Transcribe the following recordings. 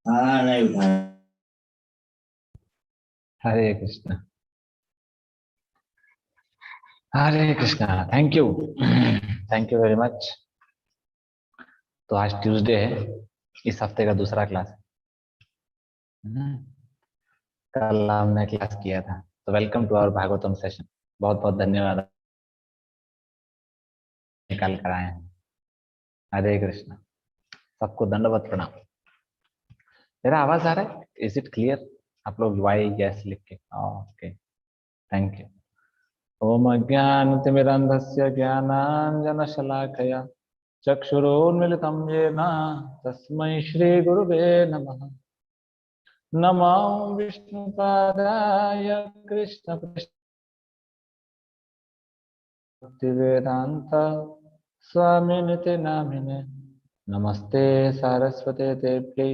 हाँ नहीं उठा। Hare Krishna. Hare Krishna. Thank you. Thank you very much. तो आज ट्यूसडे है, इस हफ्ते का दूसरा क्लास है। हम्म, कल हमने क्लास किया था, तो welcome to our Bhagavatam session. बहुत बहुत धन्यवाद, निकाल कर आए हैं। हरे कृष्णा। सबको दंडवत प्रणाम। मेरा आवाज आ रहा है? Is it clear? आप लोग वाई यस लिख के, ओके, थैंक यू। ओम अज्ञानतिमिरन्धस्य ज्ञानाञ्जनशलाकया चक्षुरुन्मिलितं येन तस्मै श्रीगुरुवे नमः। नमो विष्णुपादाय कृष्णभक्तिवेदान्त स्वामिनिति नामिने। नमस्ते सारस्वते देव्यै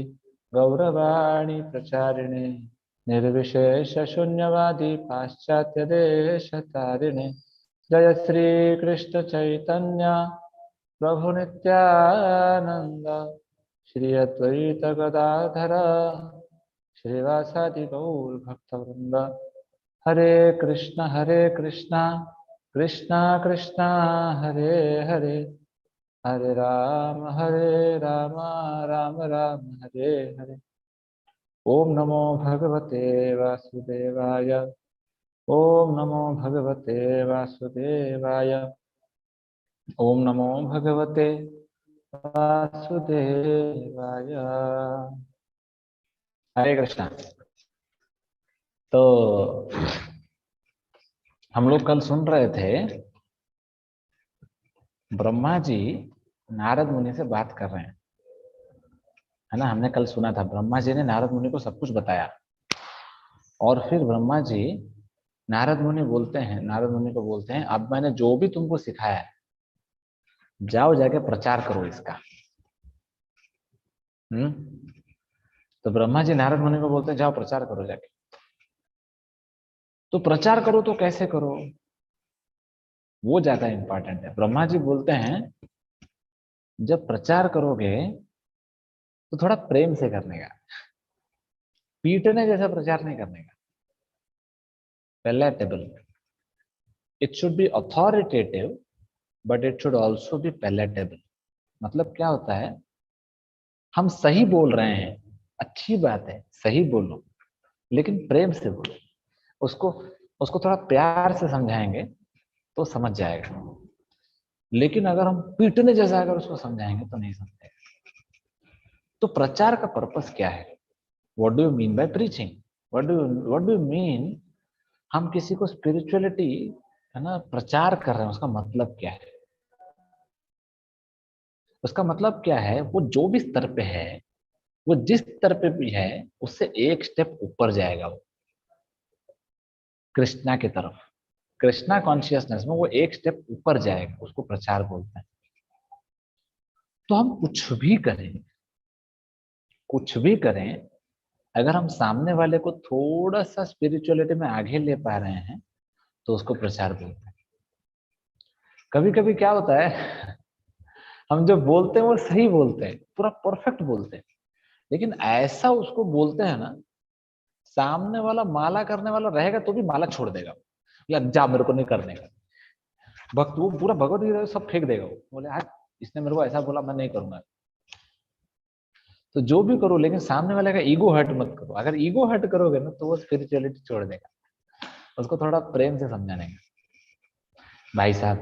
गौरवाणी प्रचारिणे निर्विशेषशून्यवादी पाश्चात्यदेशतारिणे। जय श्री कृष्ण चैतन्य प्रभु नित्यानंद श्री अद्वैत गदाधर श्रीवासादि गौर भक्तवृंद। हरे कृष्णा कृष्णा कृष्णा हरे हरे, हरे राम राम राम हरे हरे। ओम नमो भगवते वासुदेवाय। ओम नमो भगवते वासुदेवाय। ओम नमो भगवते वासुदेवाय। हरे कृष्णा। तो हम लोग कल सुन रहे थे, ब्रह्मा जी नारद मुनि से बात कर रहे हैं, है ना। हमने कल सुना था ब्रह्मा जी ने नारद मुनि को सब कुछ बताया, और फिर ब्रह्मा जी नारद मुनि को बोलते हैं, अब मैंने जो भी तुमको सिखाया है, जाओ जाके प्रचार करो इसका। तो ब्रह्मा जी नारद मुनि को बोलते हैं, जाओ प्रचार करो जाके। तो प्रचार करो तो कैसे करो, वो ज्यादा इंपॉर्टेंट है। ब्रह्मा जी बोलते हैं, जब प्रचार करोगे तो थोड़ा प्रेम से करने का, पीटने जैसा प्रचार नहीं करने का। Palatable, it should be authoritative but it should also be palatable. मतलब क्या होता है, हम सही बोल रहे हैं, अच्छी बात है, सही बोलो, लेकिन प्रेम से बोलो। उसको उसको थोड़ा प्यार से समझाएंगे तो समझ जाएगा, लेकिन अगर हम पीटने जैसा अगर उसको समझाएंगे तो नहीं समझेगा। तो प्रचार का पर्पस क्या है? What do you mean by preaching? What do you mean? हम किसी को स्पिरिचुअलिटी, है ना, प्रचार कर रहे हैं, उसका मतलब क्या है? उसका मतलब क्या है, वो जो भी स्तर पे है, वो जिस स्तर पे भी है, उससे एक स्टेप ऊपर जाएगा वो, कृष्णा की तरफ। कृष्णा कॉन्शियसनेस में वो एक स्टेप ऊपर जाएगा, उसको प्रचार बोलते हैं। तो हम कुछ भी करें, अगर हम सामने वाले को थोड़ा सा स्पिरिचुअलिटी में आगे ले पा रहे हैं, तो उसको प्रचार बोलते हैं। कभी कभी क्या होता है, हम जो बोलते हैं वो सही बोलते हैं, पूरा परफेक्ट बोलते हैं, लेकिन ऐसा उसको बोलते हैं ना, सामने वाला माला करने वाला रहेगा तो भी माला छोड़ देगा, या जा मेरे को नहीं करने का। भक्त वो पूरा भगवत गीता सब फेंक देगा, वो बोले आज इसने मेरे को ऐसा बोला, मैं नहीं करूंगा। तो जो भी करो, लेकिन सामने वाले का ईगो हर्ट मत करो। अगर ईगो हर्ट करोगे ना, तो वो स्पिरिचुअलिटी छोड़ देगा। उसको थोड़ा प्रेम से समझाने का, भाई साहब,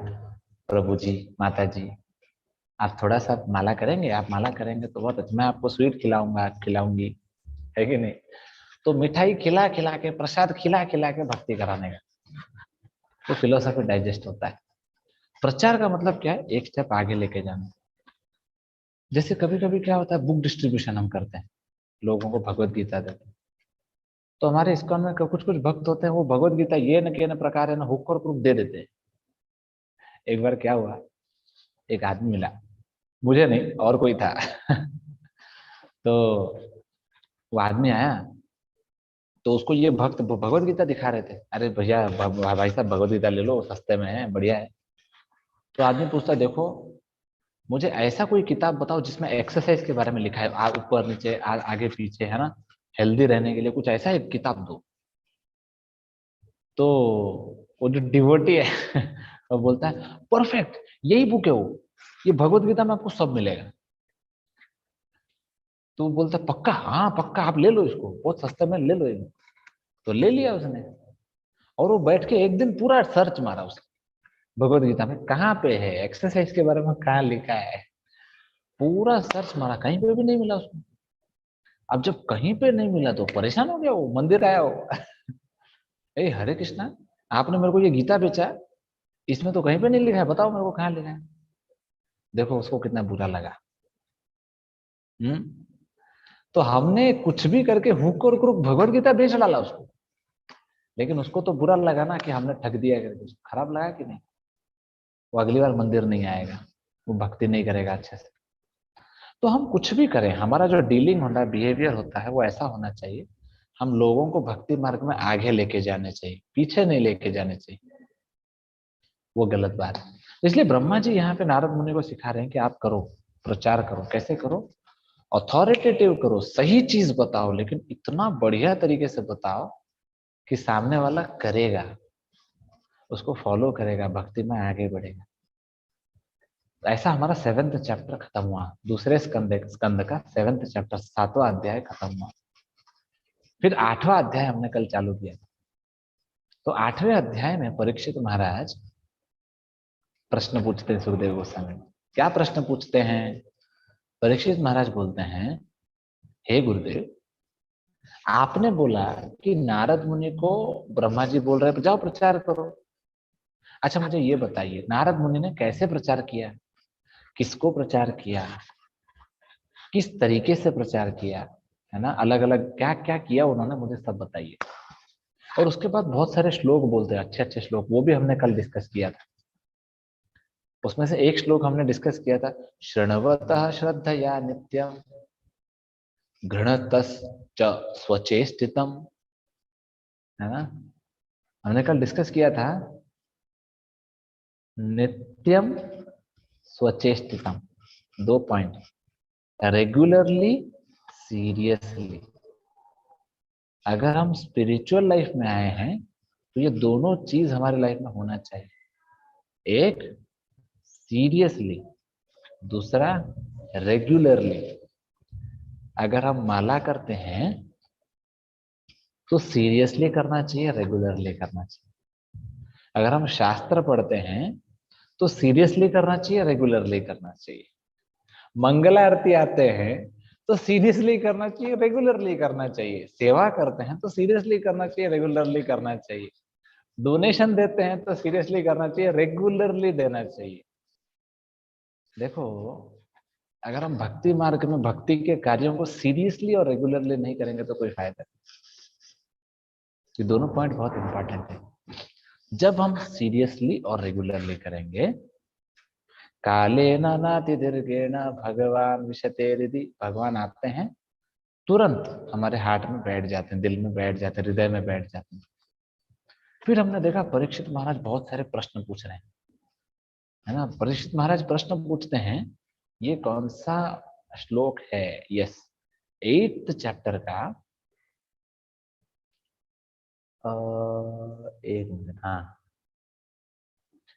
प्रभु जी, माता जी, आप थोड़ा सा माला करेंगे, आप माला करेंगे तो बहुत अच्छा, मैं आपको स्वीट खिलाऊंगा, खिलाऊंगी, है कि नहीं। तो मिठाई खिला खिला के, प्रसाद खिला खिला के भक्ति कराने का, तो फिलोसफी डाइजेस्ट होता है। प्रचार का मतलब क्या है, एक स्टेप आगे लेके जाना। जैसे कभी कभी क्या होता है, बुक डिस्ट्रीब्यूशन हम करते हैं, लोगों को भगवत गीता देते हैं। तो हमारे इस्कॉन में कुछ कुछ भक्त होते हैं, वो भगवत गीता ये न के न प्रकार है, न हुक और प्रूफ दे देते हैं। एक बार क्या हुआ, एक आदमी मिला, मुझे नहीं और कोई था। तो वो आदमी आया, तो उसको ये भक्त भगवत गीता दिखा रहे थे। अरे भैया, भाई साहब, भगवत गीता ले लो, सस्ते में है, बढ़िया है। तो आदमी पूछता, देखो मुझे ऐसा कोई किताब बताओ जिसमें एक्सरसाइज के बारे में लिखा है, ऊपर नीचे आगे पीछे, है ना, हेल्दी रहने के लिए कुछ ऐसा एक किताब दो। तो वो जो डिवोटी है वो बोलता है परफेक्ट, यही बुक है वो, ये भगवत गीता में आपको सब मिलेगा। तो वो बोलता है पक्का, हाँ पक्का, आप ले लो इसको, बहुत सस्ते में ले लो ये। तो ले लिया उसने, और वो बैठ के एक दिन पूरा सर्च मारा उसने भगवत गीता में कहाँ पे है एक्सरसाइज के बारे में, कहाँ लिखा है। पूरा सर्च मारा, कहीं पे भी नहीं मिला उसको। अब जब कहीं पे नहीं मिला तो परेशान हो गया, वो मंदिर आया वो ए हरे कृष्णा, आपने मेरे को ये गीता बेचा, इसमें तो कहीं पे नहीं लिखा है, बताओ मेरे को कहाँ लिखा है। देखो उसको कितना बुरा लगा। हम्म। तो हमने कुछ भी करके हुक और क्रुक भगवत गीता बेच डाला उसको, लेकिन उसको तो बुरा लगा ना कि हमने ठग दिया करके, उसको खराब लगा कि नहीं। वो अगली बार मंदिर नहीं आएगा, वो भक्ति नहीं करेगा अच्छे से। तो हम कुछ भी करें, हमारा जो डीलिंग होता है, बिहेवियर होता है, वो ऐसा होना चाहिए, हम लोगों को भक्ति मार्ग में आगे लेके जाने चाहिए, पीछे नहीं लेके जाने चाहिए। वो गलत बात है। इसलिए ब्रह्मा जी यहाँ पे नारद मुनि को सिखा रहे हैं कि आप करो, प्रचार करो। कैसे करो? अथॉरिटेटिव करो, सही चीज बताओ, लेकिन इतना बढ़िया तरीके से बताओ कि सामने वाला करेगा, उसको फॉलो करेगा, भक्ति में आगे बढ़ेगा। ऐसा हमारा 7th चैप्टर खत्म हुआ, दूसरे स्कंद स्कंद का 7th चैप्टर, 7वां अध्याय खत्म हुआ। फिर 8वां अध्याय हमने कल चालू किया। तो 8वें अध्याय में परीक्षित महाराज प्रश्न पूछते हैं सुखदेव गोस्वामी। क्या प्रश्न पूछते हैं? परीक्षित महाराज बोलते हैं, हे गुरुदेव, आपने बोला कि नारद मुनि को ब्रह्मा जी बोल रहे जाओ प्रचार करो। अच्छा मुझे ये बताइए, नारद मुनि ने कैसे प्रचार किया, किसको प्रचार किया, किस तरीके से प्रचार किया, है ना, अलग अलग क्या क्या किया उन्होंने, मुझे सब बताइए। और उसके बाद बहुत सारे श्लोक बोलते हैं, अच्छे अच्छे श्लोक, वो भी हमने कल डिस्कस किया था। उसमें से एक श्लोक हमने डिस्कस किया था, शृण्वतः श्रद्धया नित्यम घृणतश्च स्वचेष्टितम, है ना। हमने कल डिस्कस किया था, नित्यम स्वचेष्टितम, 2 पॉइंट, रेगुलरली, सीरियसली। अगर हम स्पिरिचुअल लाइफ में आए हैं तो ये दोनों चीज हमारी लाइफ में होना चाहिए। एक सीरियसली, दूसरा रेगुलरली। अगर हम माला करते हैं तो सीरियसली करना चाहिए, रेगुलरली करना चाहिए। अगर हम शास्त्र पढ़ते हैं तो सीरियसली करना चाहिए, रेगुलरली करना चाहिए। मंगल आरती आते हैं तो सीरियसली करना चाहिए, रेगुलरली करना चाहिए। सेवा करते हैं तो सीरियसली करना चाहिए, रेगुलरली करना चाहिए। डोनेशन देते हैं तो सीरियसली करना चाहिए, रेगुलरली देना चाहिए। देखो, अगर हम भक्ति मार्ग में भक्ति के कार्यों को सीरियसली और रेगुलरली नहीं करेंगे तो कोई फायदा नहीं। ये दोनों पॉइंट बहुत इंपॉर्टेंट है। जब हम सीरियसली और रेगुलरली करेंगे, काले नाति दीर्घेण भगवान विशते रिधि, भगवान आते हैं, तुरंत हमारे हार्ट में बैठ जाते हैं, दिल में बैठ जाते हैं, हृदय में बैठ जाते हैं। फिर हमने देखा परीक्षित महाराज बहुत सारे प्रश्न पूछ रहे हैं, है ना। परीक्षित महाराज प्रश्न पूछते हैं, ये कौन सा श्लोक है? यस, 8th चैप्टर का, एक मिनट, हाँ,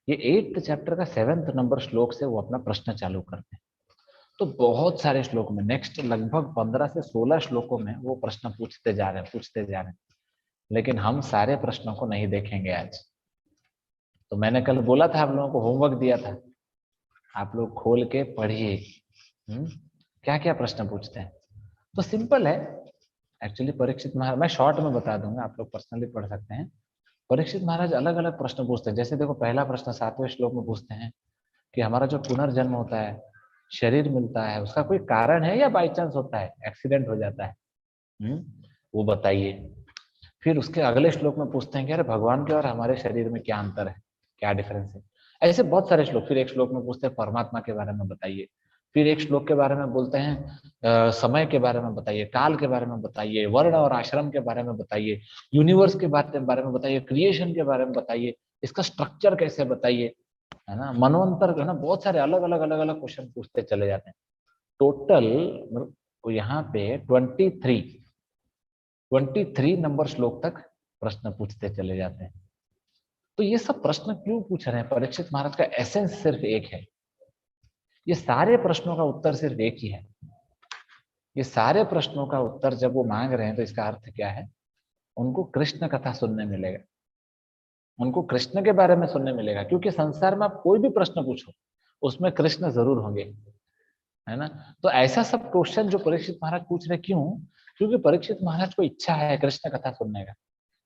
ये 8th चैप्टर का 7th नंबर श्लोक से वो अपना प्रश्न चालू करते हैं। तो बहुत सारे श्लोक में, नेक्स्ट लगभग 15 से 16 श्लोकों में वो प्रश्न पूछते जा रहे हैं, पूछते जा रहे हैं। लेकिन हम सारे प्रश्नों को नहीं देखेंगे आज। तो मैंने कल बोला था, आप लोगों को होमवर्क दिया था, आप लोग खोल के पढ़िए। क्या क्या प्रश्न पूछते हैं। तो सिंपल है एक्चुअली। परीक्षित महाराज, मैं शॉर्ट में बता दूंगा, आप लोग पर्सनली पढ़ सकते हैं। परीक्षित महाराज अलग अलग प्रश्न पूछते हैं। जैसे देखो, पहला प्रश्न 7वें श्लोक में पूछते हैं कि हमारा जो पुनर्जन्म होता है, शरीर मिलता है, उसका कोई कारण है या बाई चांस होता है, एक्सीडेंट हो जाता है, वो बताइए। फिर उसके अगले श्लोक में पूछते हैं कि अरे भगवान के और हमारे शरीर में क्या अंतर है, क्या डिफरेंस है। ऐसे बहुत सारे श्लोक। फिर एक श्लोक में पूछते हैं परमात्मा के बारे में बताइए। फिर एक श्लोक के बारे में बोलते हैं समय के बारे में बताइए, काल के बारे में बताइए, वर्ण और आश्रम के बारे में बताइए, यूनिवर्स के बारे में बताइए, क्रिएशन के बारे में बताइए, इसका स्ट्रक्चर कैसे बताइए। है ना, मनवंतर है ना, बहुत सारे अलग अलग अलग अलग क्वेश्चन पूछते चले जाते हैं। टोटल यहाँ पे 23 नंबर श्लोक तक प्रश्न पूछते चले जाते हैं। तो ये सब प्रश्न क्यों पूछ रहे हैं? परीक्षित महाराज का एसेंस सिर्फ एक है, ये सारे प्रश्नों का उत्तर सिर्फ एक ही है। ये सारे प्रश्नों का उत्तर जब वो मांग रहे हैं तो इसका अर्थ क्या है? उनको कृष्ण कथा सुनने मिलेगा, उनको कृष्ण के बारे में सुनने मिलेगा, क्योंकि संसार में आप कोई भी प्रश्न पूछो उसमें कृष्ण जरूर होंगे, है ना। तो ऐसा सब क्वेश्चन जो परीक्षित महाराज पूछ रहे, क्यों? क्योंकि परीक्षित महाराज को इच्छा है कृष्ण कथा सुनने का।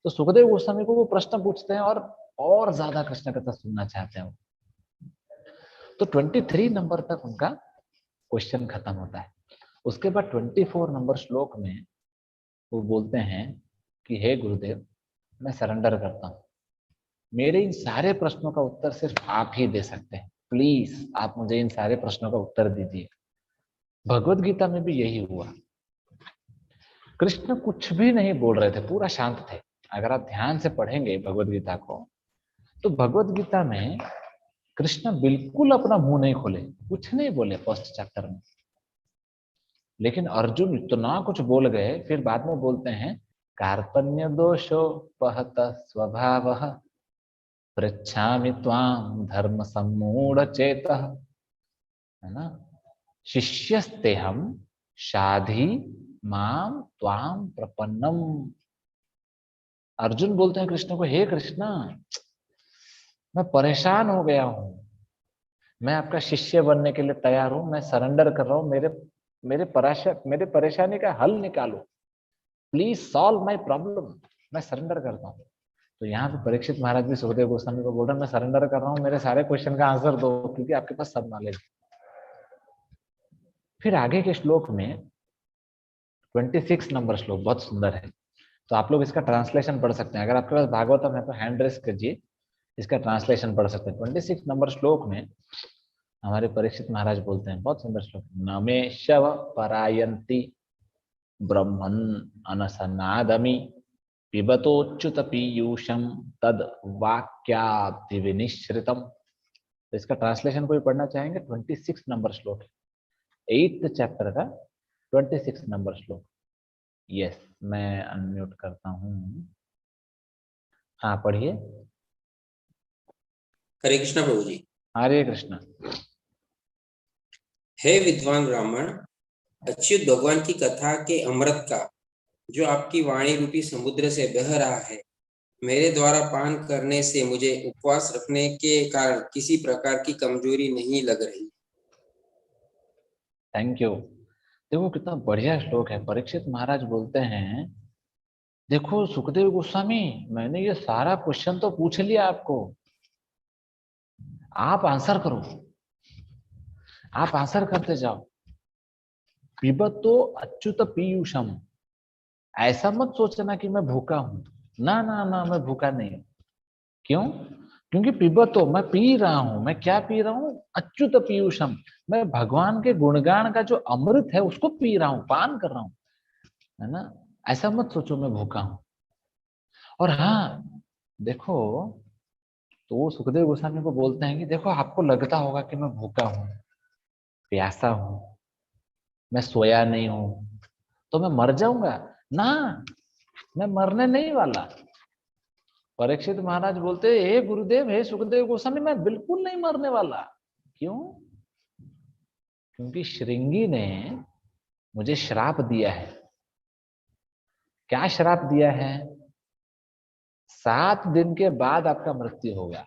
तो सुखदेव गोस्वामी को वो प्रश्न पूछते हैं और ज्यादा कृष्ण कथा सुनना चाहते हैं। तो 23 नंबर तक उनका क्वेश्चन खत्म होता है। उसके बाद 24 नंबर श्लोक में वो बोलते हैं कि हे गुरुदेव, मैं सरेंडर करता हूँ, मेरे इन सारे प्रश्नों का उत्तर सिर्फ आप ही दे सकते हैं, प्लीज आप मुझे इन सारे प्रश्नों का उत्तर दीजिए। भगवत गीता में भी यही हुआ। कृष्ण कुछ भी नहीं बोल रहे थे, पूरा शांत थे। अगर आप ध्यान से पढ़ेंगे भगवत गीता को, तो भगवत गीता में कृष्ण बिल्कुल अपना मुंह नहीं खोले, कुछ नहीं बोले फर्स्ट चैप्टर में। लेकिन अर्जुन इतना कुछ बोल गए, फिर बाद में बोलते हैं कार्पण्य दोषो पहत स्वभाव पृच्छामि त्वाम धर्म सम्मूढ़ चेतः, है ना, शिष्यस्ते हम शाधि माम त्वाम प्रपन्नम। अर्जुन बोलते हैं कृष्ण को, हे कृष्ण, मैं परेशान हो गया हूं, मैं आपका शिष्य बनने के लिए तैयार हूं, मैं सरेंडर कर रहा हूं, मेरे परेशानी का हल निकालो, प्लीज सॉल्व माय प्रॉब्लम, मैं सरेंडर करता हूँ। तो यहाँ पे परीक्षित महाराज भी सुखदेव गोस्वामी को बोल रहे हैं, मैं सरेंडर कर रहा हूँ, मेरे सारे क्वेश्चन का आंसर दो, क्योंकि आपके पास सब नॉलेज। फिर आगे के श्लोक में 26 नंबर श्लोक बहुत सुंदर है, तो आप लोग इसका ट्रांसलेशन पढ़ सकते हैं। अगर आपके पास भागवतम है तो हैंड रेस कीजिए, इसका ट्रांसलेशन पढ़ सकते हैं। 26 नंबर श्लोक में हमारे परीक्षित महाराज बोलते हैं, बहुत सुंदर श्लोक, न मे शव परायन्ति ब्रह्मन् अनसनादमि पिबतोच्युत पीयूषम तद वाक्याब्धि विनिश्रितम। तो इसका ट्रांसलेशन कोई पढ़ना चाहेंगे? 26 नंबर श्लोक है, 8th चैप्टर का 26 नंबर श्लोक। यस, मैं अनम्यूट करता हूँ। हाँ पढ़िए। हरे कृष्ण प्रभु जी। हरे कृष्ण। हे विद्वान ब्राह्मण, अच्युत भगवान की कथा के अमृत का जो आपकी वाणी रूपी समुद्र से बह रहा है, मेरे द्वारा पान करने से मुझे उपवास रखने के कारण किसी प्रकार की कमजोरी नहीं लग रही। Thank you. देखो कितना बढ़िया श्लोक है। परीक्षित महाराज बोलते हैं, देखो सुखदेव गोस्वामी, मैंने ये सारा क्वेश्चन तो पूछ लिया आपको, आप आंसर करो, आप आंसर करते जाओ। पिबतो अच्युत पीयूषम, ऐसा मत सोचना कि मैं भूखा हूं, ना ना ना, मैं भूखा नहीं हूं। क्यों? क्योंकि पिबतो, मैं पी रहा हूं। मैं क्या पी रहा हूं? अच्युत पीयूषम, मैं भगवान के गुणगान का जो अमृत है उसको पी रहा हूं, पान कर रहा हूं, है ना। ऐसा मत सोचो मैं भूखा हूं। और हाँ देखो, तो वो सुखदेव गोस्वामी को बोलते हैं कि देखो आपको लगता होगा कि मैं भूखा हूँ, प्यासा हूँ, मैं सोया नहीं हूं, तो मैं मर जाऊंगा ना, मैं मरने नहीं वाला। परीक्षित महाराज बोलते, हे गुरुदेव, हे सुखदेव गोस्वामी, मैं बिल्कुल नहीं मरने वाला। क्यों? क्योंकि श्रृंगी ने मुझे श्राप दिया है। क्या श्राप दिया है? 7 दिन के बाद आपका मृत्यु होगा।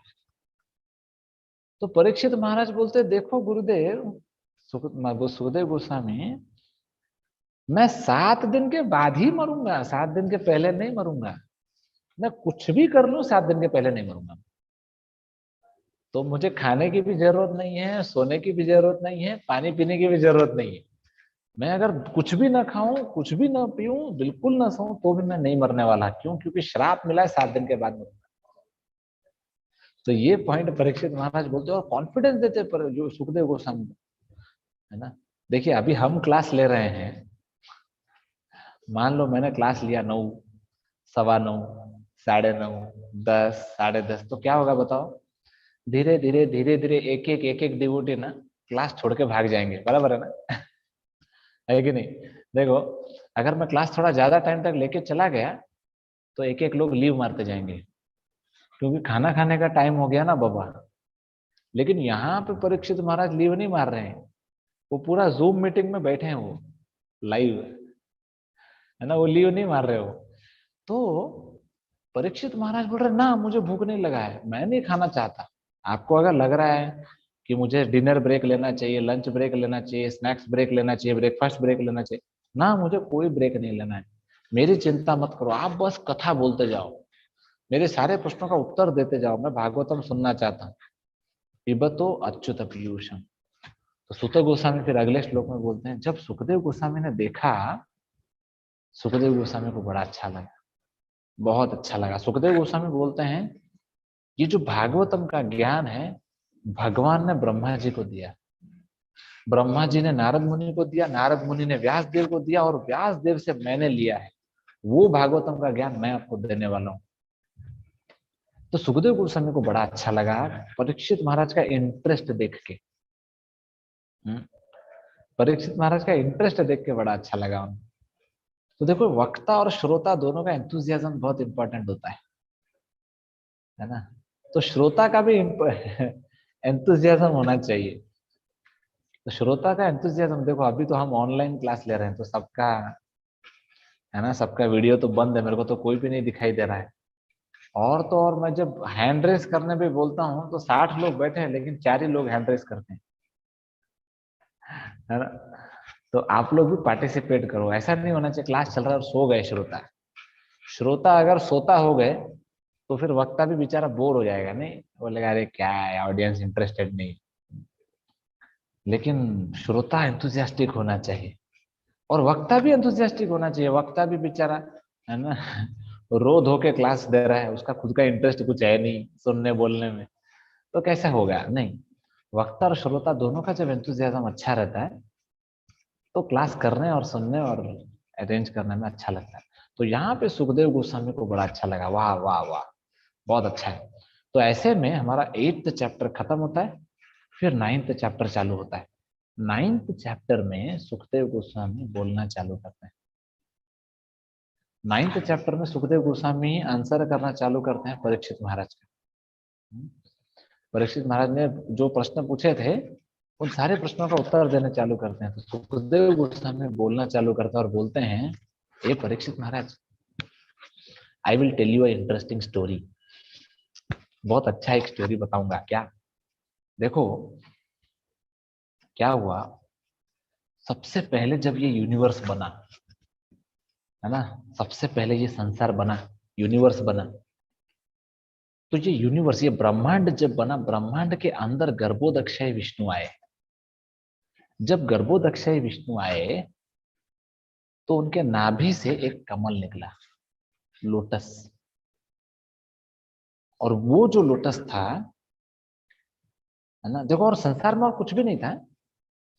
तो परीक्षित महाराज बोलते, देखो गुरुदेव, सुखदेव गोस्वामी, मैं 7 दिन के बाद ही मरूंगा, 7 दिन के पहले नहीं मरूंगा। मैं कुछ भी कर लूं, 7 दिन के पहले नहीं मरूंगा। तो मुझे खाने की भी जरूरत नहीं है, सोने की भी जरूरत नहीं है, पानी पीने की भी जरूरत नहीं है। मैं अगर कुछ भी ना खाऊं, कुछ भी ना पीऊं, बिल्कुल ना सोऊं, तो भी मैं नहीं मरने वाला। क्यों? क्योंकि श्राप मिला है 7 दिन के बाद मरूंगा। तो ये पॉइंट परीक्षित महाराज बोलते और कॉन्फिडेंस देते पर जो सुखदेव गोस्वामी, है ना। देखिए अभी हम क्लास ले रहे हैं, मान लो मैंने क्लास लिया 9, 9:15, 9:30, 10, 10:30, तो क्या होगा बताओ? धीरे धीरे धीरे धीरे एक एक डिवोटी ना क्लास छोड़ के भाग जाएंगे, बराबर है ना? है कि नहीं? देखो, अगर मैं क्लास थोड़ा ज्यादा टाइम तक लेके चला गया तो एक एक लोग लीव मारते जाएंगे, क्योंकि खाना खाने का टाइम हो गया ना बाबा। लेकिन यहाँ पे परीक्षित महाराज लीव नहीं मार रहे हैं, वो पूरा जूम मीटिंग में बैठे हैं, वो लाइव है ना, वो लीव नहीं मार रहे हो। तो परीक्षित महाराज बोल रहे ना मुझे भूख नहीं लगा है, मैं नहीं खाना चाहता। आपको अगर लग रहा है कि मुझे डिनर ब्रेक लेना चाहिए, लंच ब्रेक लेना चाहिए, स्नैक्स ब्रेक लेना चाहिए, ब्रेकफास्ट ब्रेक लेना चाहिए, ना मुझे कोई ब्रेक नहीं लेना है। मेरी चिंता मत करो, आप बस कथा बोलते जाओ, मेरे सारे प्रश्नों का उत्तर देते जाओ, मैं भागवतम सुनना चाहता हूँ। पिबतो अच्युत पीयूषम। तो सुत गोस्वामी फिर अगले श्लोक में बोलते हैं, जब सुखदेव गोस्वामी ने देखा, सुखदेव गोस्वामी को बड़ा अच्छा लगा, बहुत अच्छा लगा। सुखदेव गोस्वामी बोलते हैं, ये जो भागवतम का ज्ञान है भगवान ने ब्रह्मा जी को दिया, ब्रह्मा जी ने नारद मुनि को दिया, नारद मुनि ने व्यास देव को दिया, और व्यास देव से मैंने लिया है। वो भागवतम का ज्ञान मैं आपको देने वाला हूँ। तो सुखदेव गोस्वामी को बड़ा अच्छा लगा परीक्षित महाराज का इंटरेस्ट देख के। परीक्षित महाराज का इंटरेस्ट देख के बड़ा अच्छा लगा उन्हें। तो देखो, वक्ता और श्रोता दोनों का एंथुजियाज्म बहुत इंपॉर्टेंट होता है ना? तो श्रोता का भी एंथुजियाज्म होना चाहिए। तो श्रोता का एंथुजियाज्म देखो, अभी तो हम ऑनलाइन क्लास ले रहे हैं, तो सबका है ना, सबका वीडियो तो बंद है, मेरे को तो कोई भी नहीं दिखाई दे रहा है। और तो और मैं जब हैंड रेस करने पे बोलता हूँ तो 60 लोग बैठे हैं, लेकिन 4 ही लोग हैंड रेस करते हैं, है ना? तो आप लोग भी पार्टिसिपेट करो। ऐसा नहीं होना चाहिए क्लास चल रहा है और सो गए श्रोता। श्रोता अगर सोता हो गए तो फिर वक्ता भी बेचारा बोर हो जाएगा, नहीं बोलेगा अरे क्या है, ऑडियंस इंटरेस्टेड नहीं। लेकिन श्रोता एंथुजियास्टिक होना चाहिए और वक्ता भी एंथुजियास्टिक होना चाहिए। वक्ता भी बेचारा, है ना, रो धो के क्लास दे रहा है, उसका खुद का इंटरेस्ट कुछ है नहीं सुनने बोलने में, तो कैसे होगा? नहीं, वक्ता और श्रोता दोनों का जब एंथुजियाज्म अच्छा रहता है तो क्लास करने और सुनने और अरेंज करने में अच्छा लगता है। तो यहाँ पे सुखदेव गोस्वामी को बड़ा अच्छा लगा, वाह वाह वाह, बहुत अच्छा है। तो ऐसे में हमारा 8th चैप्टर खत्म होता है, फिर 9th चैप्टर चालू होता है। 9th चैप्टर में सुखदेव गोस्वामी बोलना चालू करते हैं। 9th चैप्टर में सुखदेव गोस्वामी आंसर करना चालू करते हैं परीक्षित महाराज का। परीक्षित महाराज ने जो प्रश्न पूछे थे उन सारे प्रश्नों का उत्तर देने चालू करते हैं। तो सुखदेव गोस्वामी बोलना चालू करते हैं और बोलते हैं, ये Parikshit Maharaj, I will tell you interesting story. बहुत अच्छा एक स्टोरी बताऊंगा क्या। देखो क्या हुआ, सबसे पहले जब ये यूनिवर्स बना, है ना, सबसे पहले ये संसार बना, यूनिवर्स बना, तो ये यूनिवर्स, ये ब्रह्मांड जब बना, ब्रह्मांड के अंदर गर्भोदक्षय विष्णु आए। जब गर्भोदक्षय विष्णु आए तो उनके नाभि से एक कमल निकला, लोटस। और वो जो लोटस था, है ना, देखो, और संसार में और कुछ भी नहीं था,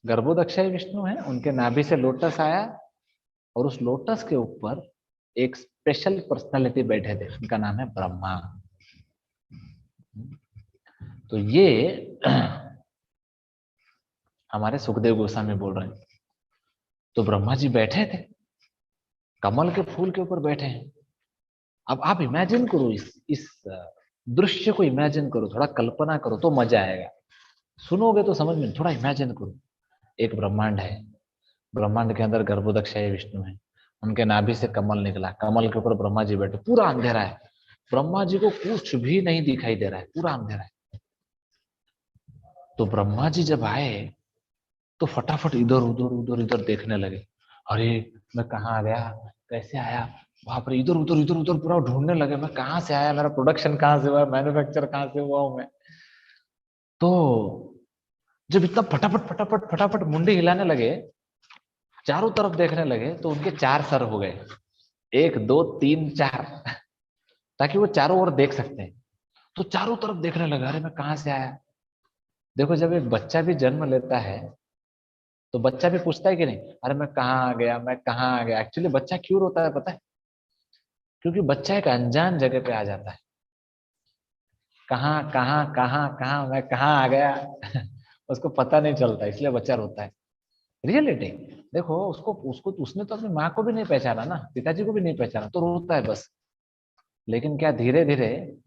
गर्भोदक्षय विष्णु है, उनके नाभि से लोटस आया और उस लोटस के ऊपर एक स्पेशल पर्सनालिटी बैठे थे, उनका नाम है ब्रह्मा। तो ये हमारे सुखदेव गोस्वामी बोल रहे हैं। तो ब्रह्मा जी बैठे थे, कमल के फूल के ऊपर बैठे हैं। अब आप इमेजिन करो, इस दृश्य को इमेजिन करो, थोड़ा कल्पना करो तो मजा आएगा। सुनोगे तो समझ में, थोड़ा इमेजिन करो। एक ब्रह्मांड है, ब्रह्मांड के अंदर गर्भोदक्षय विष्णु है, उनके नाभि से कमल निकला, कमल के ऊपर ब्रह्मा जी बैठे, पूरा अंधेरा है, ब्रह्मा जी को कुछ भी नहीं दिखाई दे रहा है, पूरा अंधेरा है। तो ब्रह्मा जी जब आए तो फटाफट इधर उधर उधर इधर देखने लगे, अरे मैं कहाँ आ गया, कैसे आया, वहां पर इधर उधर इधर उधर पूरा ढूंढने लगे, मैं कहाँ से आया, मेरा प्रोडक्शन कहाँ से हुआ, मैन्युफैक्चर कहाँ से हुआ हूं मैं। तो जब इतना फटाफट फटाफट फटाफट मुंडी हिलाने लगे, चारों तरफ देखने लगे, तो उनके 4 सर हो गए, 1 2 3 4, ताकि वो चारों ओर देख सकते हैं। तो चारों तरफ देखने लगा, अरे मैं कहाँ से आया। देखो, जब एक बच्चा भी जन्म लेता है तो बच्चा भी पूछता है कि नहीं, अरे मैं कहाँ आ गया, मैं कहाँ आ गया। एक्चुअली बच्चा क्यों रोता है पता है? क्योंकि बच्चा एक अनजान जगह पे आ जाता है। कहाँ कहाँ कहाँ कहाँ मैं कहाँ आ गया उसको पता नहीं चलता, इसलिए बच्चा रोता है। रियलिटी देखो, उसको उसको उसने तो अपनी माँ को भी नहीं पहचाना ना, पिताजी को भी नहीं पहचाना, तो रोता है बस। लेकिन क्या धीरे धीरे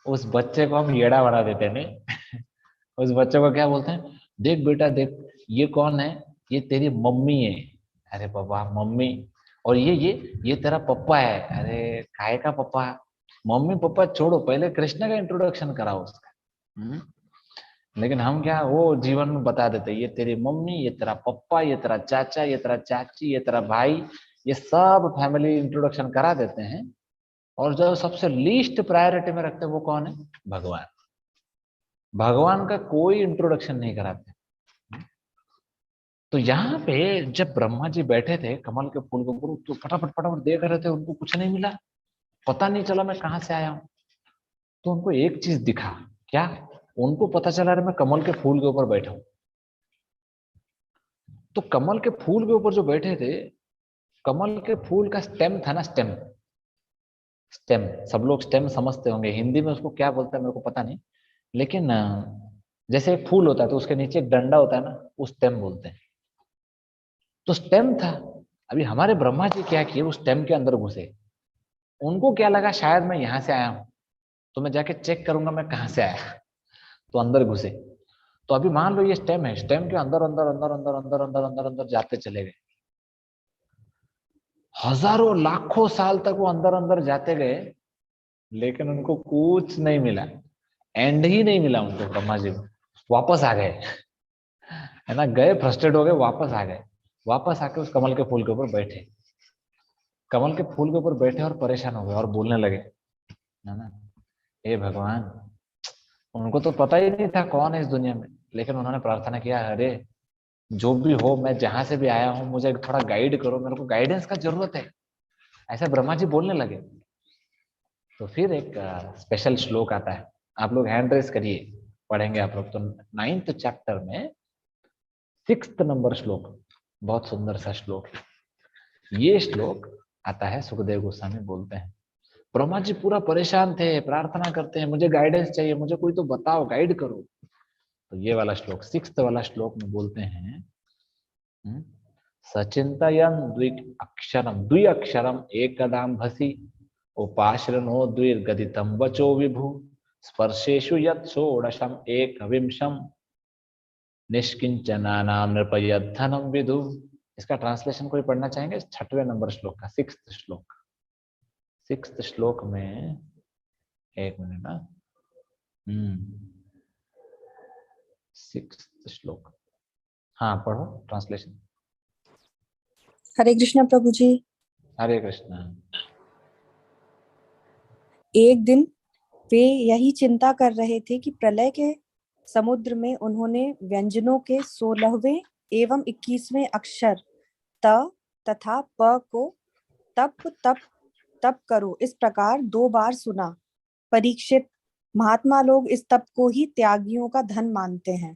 उस बच्चे को हम येड़ा बना देते हैं, नहीं उस बच्चे को क्या बोलते हैं, देख बेटा देख, ये कौन है, ये तेरी मम्मी है। अरे बाबा मम्मी, और ये तेरा पप्पा है। अरे काय का पप्पा, मम्मी पप्पा छोड़ो, पहले कृष्ण का इंट्रोडक्शन कराओ उसका। लेकिन हम क्या, वो जीवन में बता देते, ये तेरी मम्मी, ये तेरा पप्पा, ये तेरा चाचा, ये तेरा चाची, ये तेरा भाई, ये सब फैमिली इंट्रोडक्शन करा देते हैं। और जो सबसे लीस्ट प्रायोरिटी में रखते हैं वो कौन है, भगवान। भगवान का कोई इंट्रोडक्शन नहीं कराते। तो यहाँ पे जब ब्रह्मा जी बैठे थे कमल के फूल के ऊपर, तो फटाफट फटाफट देख रहे थे, उनको कुछ नहीं मिला, पता नहीं चला मैं कहाँ से आया हूँ। तो उनको एक चीज दिखा, क्या, उनको पता चला रहा मैं कमल के फूल के ऊपर बैठा हूँ। तो कमल के फूल के ऊपर जो बैठे थे, कमल के फूल का स्टेम था ना, स्टेम, स्टेम सब लोग स्टेम समझते होंगे, हिंदी में उसको क्या बोलते हैं मेरे को पता नहीं, लेकिन जैसे एक फूल होता है तो उसके नीचे एक डंडा होता है ना, उस स्टेम बोलते हैं। तो स्टेम था। अभी हमारे ब्रह्मा जी क्या किए, उस स्टेम के अंदर घुसे। उनको क्या लगा शायद मैं यहाँ से आया हूँ, तो मैं जाके चेक करूंगा मैं कहाँ से आया। तो अंदर घुसे। तो अभी मान लो ये स्टेम है, स्टेम के अंदर अंदर अंदर अंदर अंदर अंदर अंदर अंदर जाते चले गए। हजारों लाखों साल तक वो अंदर अंदर जाते गए, लेकिन उनको कुछ नहीं मिला, एंड ही नहीं मिला उनको ब्रह्मा जी को। वापस आ गए, है ना, गए फ्रस्ट्रेट हो गए, वापस आ गए। वापस आके उस कमल के फूल के ऊपर बैठे। कमल के फूल के ऊपर बैठे और परेशान हो गए और बोलने लगे, है ना, हे भगवान। उनको तो पता ही नहीं था कौन है इस दुनिया में, लेकिन उन्होंने प्रार्थना किया, अरे जो भी हो, मैं जहां से भी आया हूँ मुझे थोड़ा गाइड करो, मेरे को गाइडेंस का जरूरत है। ऐसा ब्रह्मा जी बोलने लगे। तो फिर एक स्पेशल श्लोक आता है, आप लोग हैंड रेस करिए, पढ़ेंगे आप लोग तो। 9th चैप्टर में 6th नंबर श्लोक, बहुत सुंदर सा श्लोक है। ये श्लोक आता है, सुखदेव गोस्वामी बोलते हैं, ब्रह्मा जी पूरा परेशान थे, प्रार्थना करते हैं, मुझे गाइडेंस चाहिए, मुझे कोई तो बताओ, गाइड करो। तो ये वाला श्लोक, 6th वाला श्लोक में बोलते हैं, सचिंतयन् द्वि अक्षरम एकदाम्भसि उपाश्रनो द्विर्गदितं वचो विभु स्पर्शेषु यत् षोडशम एकविंशम निष्किंचनानां नृपयद्धनम विदु। इसका ट्रांसलेशन कोई पढ़ना चाहेंगे, 6वें नंबर श्लोक का, 6th श्लोक। 6th श्लोक में, एक मिनट ना, 6th श्लोक, हाँ पढ़ो ट्रांसलेशन। हरे कृष्ण प्रभु जी। हरे कृष्णा। एक दिन वे यही चिंता कर रहे थे कि प्रलय के समुद्र में उन्होंने व्यंजनों के 16वें एवं 21वें अक्षर त तथा प को तप तप तप करो इस प्रकार 2 बार सुना। परीक्षित, महात्मा लोग इस तप को ही त्यागियों का धन मानते हैं।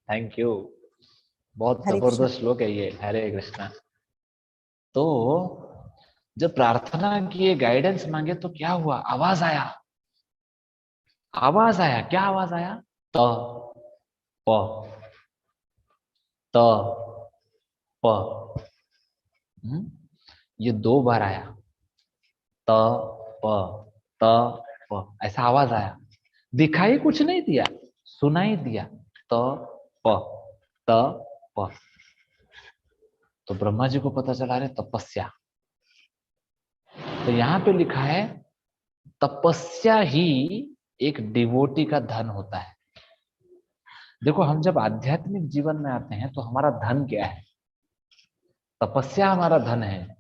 थैंक यू, बहुत हरे कृष्ण। जबरदस्त श्लोक है ये। हरे कृष्णा। तो जब प्रार्थना किए, गाइडेंस मांगे, तो क्या हुआ, आवाज आया, आवाज आया, क्या आवाज आया, त प त प। ये 2 बार आया, त प त प, ऐसा आवाज आया, दिखाई कुछ नहीं दिया, सुनाई दिया, त प त प। तो ब्रह्मा जी को पता चला रहे तपस्या। तो यहाँ पे लिखा है तपस्या ही एक डिवोटी का धन होता है। देखो हम जब आध्यात्मिक जीवन में आते हैं तो हमारा धन क्या है, तपस्या हमारा धन है।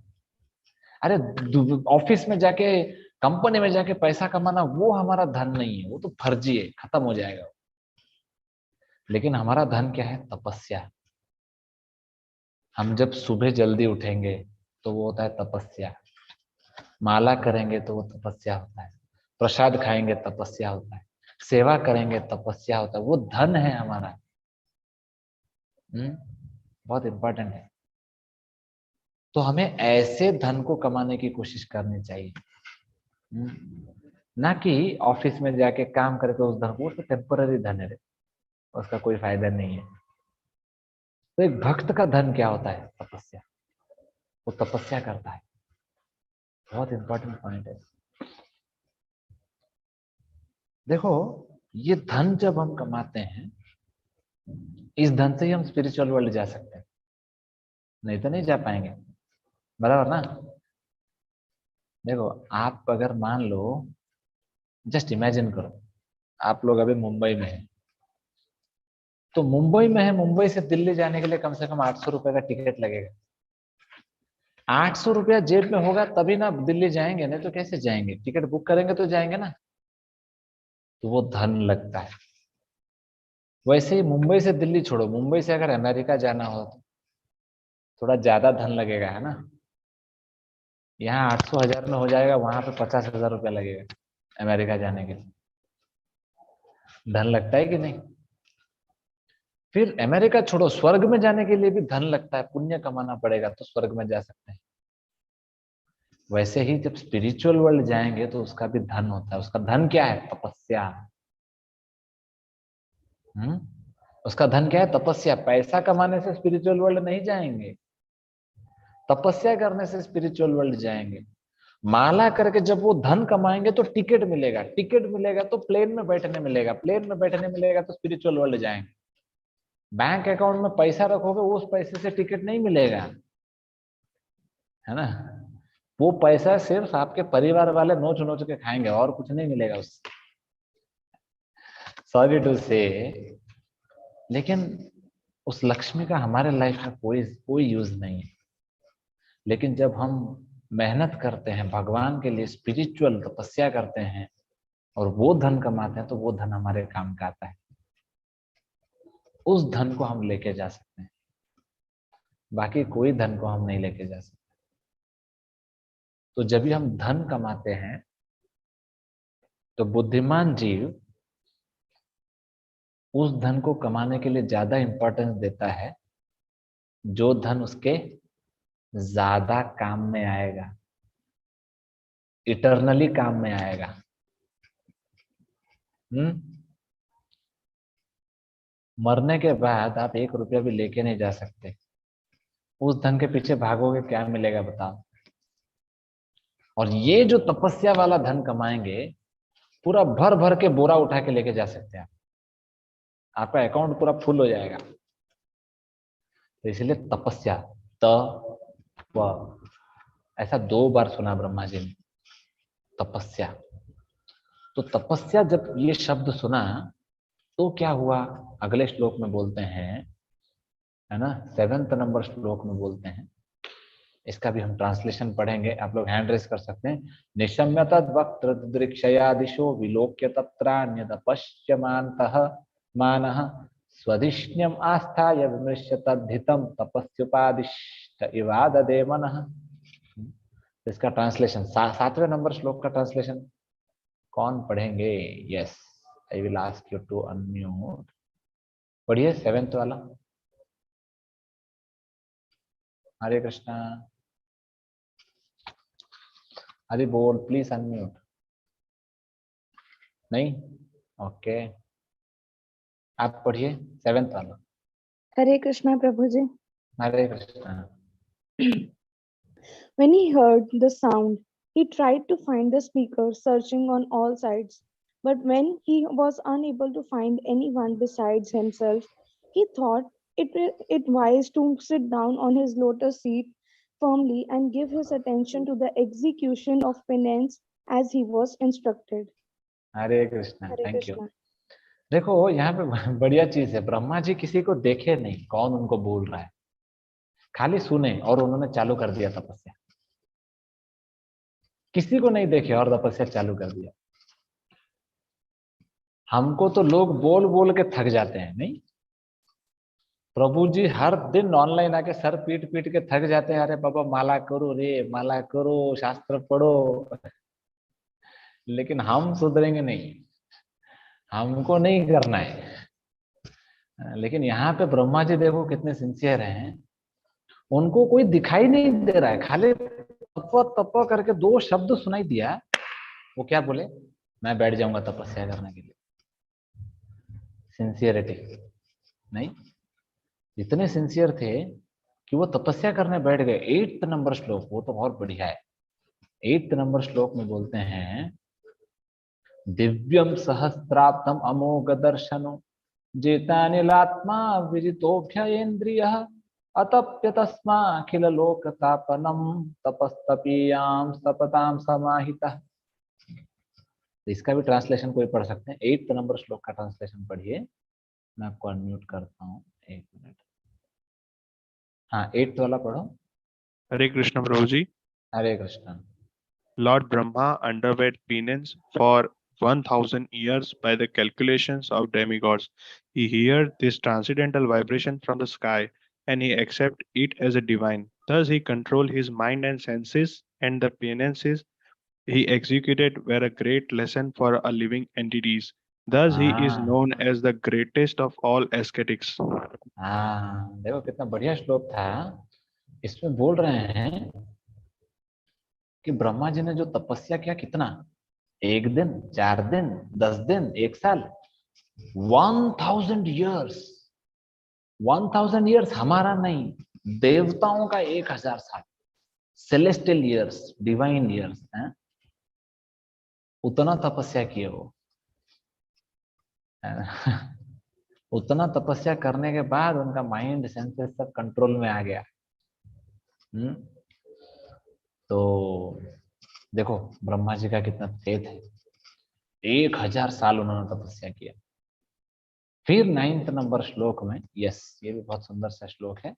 अरे ऑफिस में जाके, कंपनी में जाके पैसा कमाना वो हमारा धन नहीं है, वो तो फर्जी है, खत्म हो जाएगा। लेकिन हमारा धन क्या है, तपस्या। हम जब सुबह जल्दी उठेंगे तो वो होता है तपस्या, माला करेंगे तो वो तपस्या होता है, प्रसाद खाएंगे तपस्या होता है, सेवा करेंगे तपस्या होता है, वो धन है हमारा। बहुत इंपॉर्टेंट है। तो हमें ऐसे धन को कमाने की कोशिश करनी चाहिए ना कि ऑफिस में जाके काम करे तो उस धन को, उसका टेम्पररी धन है, उसका कोई फायदा नहीं है। तो एक भक्त का धन क्या होता है? तपस्या। वो तपस्या करता है। बहुत इंपॉर्टेंट पॉइंट है। देखो, ये धन जब हम कमाते हैं, इस धन से ही हम स्पिरिचुअल वर्ल्ड जा सकते हैं, नहीं तो नहीं जा पाएंगे, बराबर ना? देखो, आप अगर मान लो, जस्ट इमेजिन करो, आप लोग अभी मुंबई में हैं, तो मुंबई में है, मुंबई से दिल्ली जाने के लिए कम से कम 800 रुपए का टिकट लगेगा। 800 रुपया जेब में होगा तभी ना दिल्ली जाएंगे, नहीं तो कैसे जाएंगे? टिकट बुक करेंगे तो जाएंगे ना। तो वो धन लगता है। वैसे ही मुंबई से दिल्ली छोड़ो, मुंबई से अगर अमेरिका जाना हो तो थोड़ा ज्यादा धन लगेगा, है ना? यहाँ 800,000 में हो जाएगा, वहां पे 50,000 रुपया लगेगा अमेरिका जाने के लिए। धन लगता है कि नहीं? फिर अमेरिका छोड़ो, स्वर्ग में जाने के लिए भी धन लगता है, पुण्य कमाना पड़ेगा तो स्वर्ग में जा सकते हैं। वैसे ही जब स्पिरिचुअल वर्ल्ड जाएंगे तो उसका भी धन होता है। उसका धन क्या है? तपस्या। उसका धन क्या है? तपस्या। पैसा कमाने से स्पिरिचुअल वर्ल्ड नहीं जाएंगे, तपस्या करने से स्पिरिचुअल वर्ल्ड जाएंगे। माला करके जब वो धन कमाएंगे तो टिकट मिलेगा, टिकट मिलेगा तो प्लेन में बैठने मिलेगा, प्लेन में बैठने मिलेगा तो स्पिरिचुअल वर्ल्ड जाएंगे। बैंक अकाउंट में पैसा रखोगे, उस पैसे से टिकट नहीं मिलेगा, है ना? वो पैसा सिर्फ आपके परिवार वाले नोच नोच के खाएंगे, और कुछ नहीं मिलेगा उससे। सॉरी टू से, लेकिन उस लक्ष्मी का हमारे लाइफ में कोई यूज नहीं है। लेकिन जब हम मेहनत करते हैं भगवान के लिए, स्पिरिचुअल तपस्या करते हैं और वो धन कमाते हैं, तो वो धन हमारे काम का आता है। उस धन को हम लेके जा सकते हैं, बाकी कोई धन को हम नहीं लेके जा सकते। तो जब भी हम धन कमाते हैं तो बुद्धिमान जीव उस धन को कमाने के लिए ज्यादा इंपॉर्टेंस देता है जो धन उसके ज्यादा काम में आएगा, इटरनली काम में आएगा। मरने के बाद आप 1 रुपया भी लेके नहीं जा सकते। उस धन के पीछे भागोगे, क्या मिलेगा बताओ? और ये जो तपस्या वाला धन कमाएंगे, पूरा भर भर के बोरा उठा के लेके जा सकते हैं, आपका अकाउंट पूरा फुल हो जाएगा। तो इसलिए तपस्या, ऐसा 2 बार सुना ब्रह्मा जी ने, तपस्या। तो तपस्या जब ये शब्द सुना तो क्या हुआ? अगले श्लोक में बोलते हैं, है ना, 7वें नंबर श्लोक में बोलते हैं। इसका भी हम ट्रांसलेशन पढ़ेंगे, आप लोग हैंड रेस कर सकते हैं। निशम्य तद्वक्त्रदृक्षयादिशो विलोक्य तत्रान्यद पश्यमान्तः मानः स्वधिष्ण्यम आस्थाय विमृश्य तद्धितं तपस्युपादिष्ट इवाददे मनः। इसका ट्रांसलेशन 7वें नंबर श्लोक का ट्रांसलेशन कौन पढ़ेंगे? Yes, I will ask you to unmute. पढ़िए 7th वाला। हरे कृष्णा, हरि बोल, प्लीज अनम्यूट। नहीं? ओके, आप पढ़िए 7th वाला। हरे कृष्णा प्रभु जी। हरे Krishna. When he heard the sound, he tried to find the speaker, searching on all sides. But when he was unable to find anyone besides himself, he thought it wise to sit down on his lotus seat firmly and give his attention to the execution of penance as he was instructed. Hare Krishna, Hare thank you. Krishna. देखो, यहाँ पे बढ़िया चीज है, ब्रह्मा जी किसी को देखे नहीं कौन उनको बोल रहा है, खाली सुने और उन्होंने चालू कर दिया तपस्या। किसी को नहीं देखे और तपस्या चालू कर दिया। हमको तो लोग बोल बोल के थक जाते हैं, नहीं? प्रभु जी हर दिन ऑनलाइन आके सर पीट पीट के थक जाते हैं, अरे बाबा माला करो रे, माला करो, शास्त्र पढ़ो। लेकिन हम सुधरेंगे नहीं, हमको नहीं करना है। लेकिन यहाँ पे ब्रह्मा जी देखो कितने सिंसियर हैं, उनको कोई दिखाई नहीं दे रहा है, खाली तप तप करके 2 शब्द सुनाई दिया वो क्या बोले, मैं बैठ जाऊंगा तपस्या करने के लिए। सिंसियरिटी नहीं, इतने सिंसियर थे कि वो तपस्या करने बैठ गए। 8th नंबर श्लोक, वो तो बहुत बढ़िया है। 8th नंबर श्लोक में बोलते हैं, दिव्यम सहस्त्राब्दम अमोघ दर्शनो जेतानिलात्मा विजितोभ्येन्द्रियः अतप्य तस्माखिल लोकतापनम तपस्तपीयाम सपताम समाहितः। इसका भी ट्रांसलेशन कोई पढ़ सकते हैं। 8th नंबर श्लोक का ट्रांसलेशन पढ़िए। मैं आपको अनम्यूट करता हूँ, 1 मिनट। हाँ, 8th वाला पढ़ो। Hare Krishna Prabhuji. Hare Krishna. Lord Brahma underwent penance for 1000 years by the calculations of demigods. He heard this transcendental vibration from the sky and he accepted it as a divine. Thus he controlled his mind and senses, and the penances he executed were a great lesson for a living entities. Thus he is known as the greatest of all ascetics. हाँ, देखो कितना बढ़िया श्लोक था। इसमें बोल रहे हैं कि ब्रह्मा जी ने जो तपस्या किया, कितना, 1 दिन, 4 दिन, 10 दिन, 1 साल, 1000 years। 1000 years हमारा नहीं, देवताओं का 1000 साल, सेलेस्टियल ईयर्स, डिवाइन ईयर्स हैं। उतना तपस्या किए वो। उतना तपस्या करने के बाद उनका माइंड सेंसेस सब कंट्रोल में आ गया। तो देखो ब्रह्मा जी का कितना तेज है। 1000 साल उन्होंने तपस्या किया। फिर 9th नंबर श्लोक में, यस ये भी बहुत सुंदर सा श्लोक है।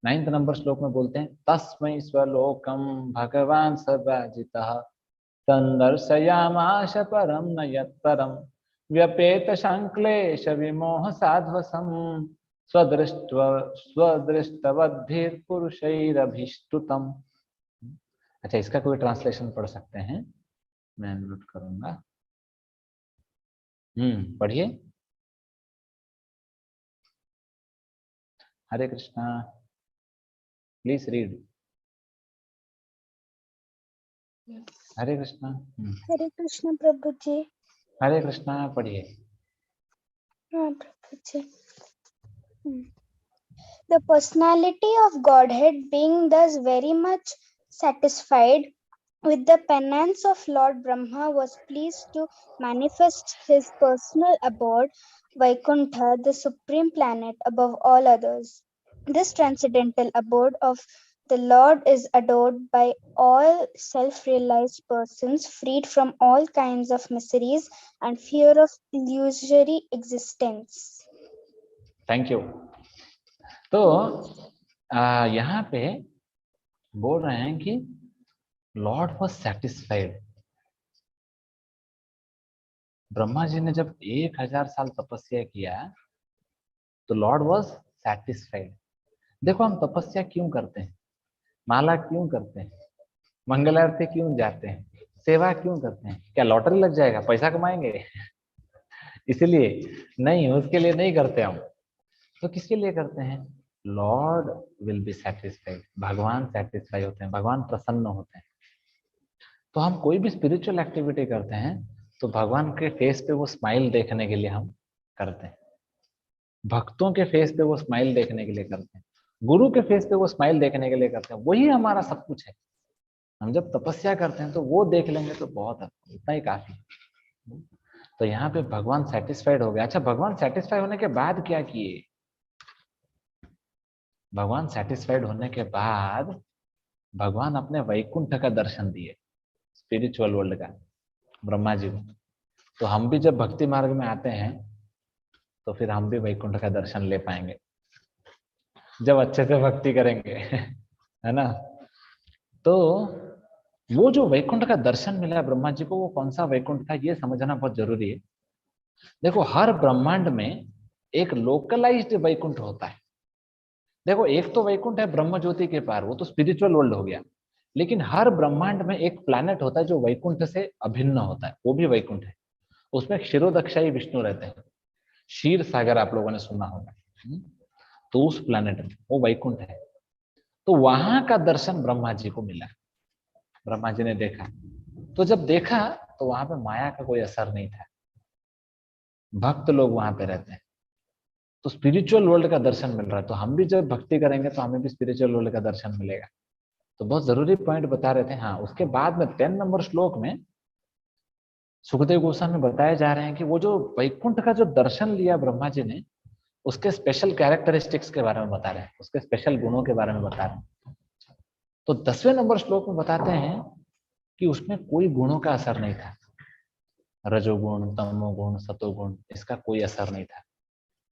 9th नंबर श्लोक में बोलते हैं, तस्मै स्वलोकम भगवान सर्वजितः तन्दर्शयामाश परम न यत्परम व्यपेत संक्लेश विमोह साध्वसम स्वदृष्टवद्भिः पुरुषैरभिष्टुतम। अच्छा, इसका कोई ट्रांसलेशन पढ़ सकते हैं? मैं अनम्यूट करूंगा। पढ़िए। हरे कृष्णा, प्लीज रीड। हरे कृष्णा। हरे कृष्ण प्रभु जी। हरे कृष्णा, पढ़िए। हाँ प्रभु जी। The personality of Godhead being thus very much satisfied with the penance of Lord Brahma was pleased to manifest his personal abode, Vaikuntha, the supreme planet above all others. This transcendental abode of the Lord is adored by all self-realized persons freed from all kinds of miseries and fear of illusory existence. Thank you. तो यहाँ पे बोल रहे हैं कि Lord was satisfied. Brahma ji ने जब 1000 साल तपस्या किया तो लॉर्ड वॉज सेटिस्फाइड। देखो हम तपस्या क्यों करते हैं, माला क्यों करते हैं, मंगल आरती क्यों जाते हैं, सेवा क्यों करते हैं? क्या लॉटरी लग जाएगा, पैसा कमाएंगे? इसीलिए नहीं, उसके लिए नहीं करते हम। तो किसके लिए करते हैं? Lord will be satisfied. भगवान सेटिस्फाई होते हैं, भगवान प्रसन्न होते हैं। तो हम कोई भी स्पिरिचुअल एक्टिविटी करते हैं तो भगवान के फेस पे वो स्माइल देखने के लिए हम करते हैं, भक्तों के फेस पे वो स्माइल देखने के लिए करते हैं, गुरु के फेस पे वो स्माइल देखने के लिए करते हैं। वही हमारा सब कुछ है। हम जब तपस्या करते हैं तो वो देख लेंगे तो बहुत है, उतना ही काफी है। तो यहाँ पे भगवान सेटिस्फाइड हो गया। अच्छा, भगवान सेटिस्फाइड होने के बाद क्या किए? भगवान सेटिस्फाइड होने के बाद भगवान अपने वैकुंठ का दर्शन दिए, स्पिरिचुअल वर्ल्ड का, ब्रह्मा जी को। तो हम भी जब भक्ति मार्ग में आते हैं तो फिर हम भी वैकुंठ का दर्शन ले पाएंगे जब अच्छे से भक्ति करेंगे, है ना। तो वो जो वैकुंठ का दर्शन मिला ब्रह्मा जी को, वो कौन सा वैकुंठ था ये समझना बहुत जरूरी है। देखो हर ब्रह्मांड में एक लोकलाइज्ड वैकुंठ होता है। देखो एक तो वैकुंठ है ब्रह्म ज्योति के पार, वो तो स्पिरिचुअल वर्ल्ड हो गया। लेकिन हर ब्रह्मांड में एक प्लैनेट होता है जो वैकुंठ से अभिन्न होता है, वो भी वैकुंठ है। उसमें क्षीरोदक्षाई विष्णु रहते हैं। क्षीर सागर आप लोगों ने सुना होगा। तो उस प्लैनेट में वो वैकुंठ है। तो वहां का दर्शन ब्रह्मा जी को मिला। ब्रह्मा जी ने देखा। तो जब देखा तो वहां पे माया का कोई असर नहीं था, भक्त लोग वहां पे रहते हैं, तो स्पिरिचुअल वर्ल्ड का दर्शन मिल रहा है। तो हम भी जब भक्ति करेंगे तो हमें भी स्पिरिचुअल वर्ल्ड का दर्शन मिलेगा। तो बहुत जरूरी पॉइंट बता रहे थे। हाँ, उसके बाद में 10 नंबर श्लोक में सुखदेव गोस्वामी बताए जा रहे हैं कि वो जो वैकुंठ का जो दर्शन लिया ब्रह्मा जी ने, उसके स्पेशल कैरेक्टरिस्टिक्स के बारे में बता रहे हैं, उसके स्पेशल गुणों के बारे में बता रहे हैं। तो 10वें नंबर श्लोक में बताते हैं कि उसमें कोई गुणों का असर नहीं था, रजोगुण, तमोगुण, सतोगुण, इसका कोई असर नहीं था।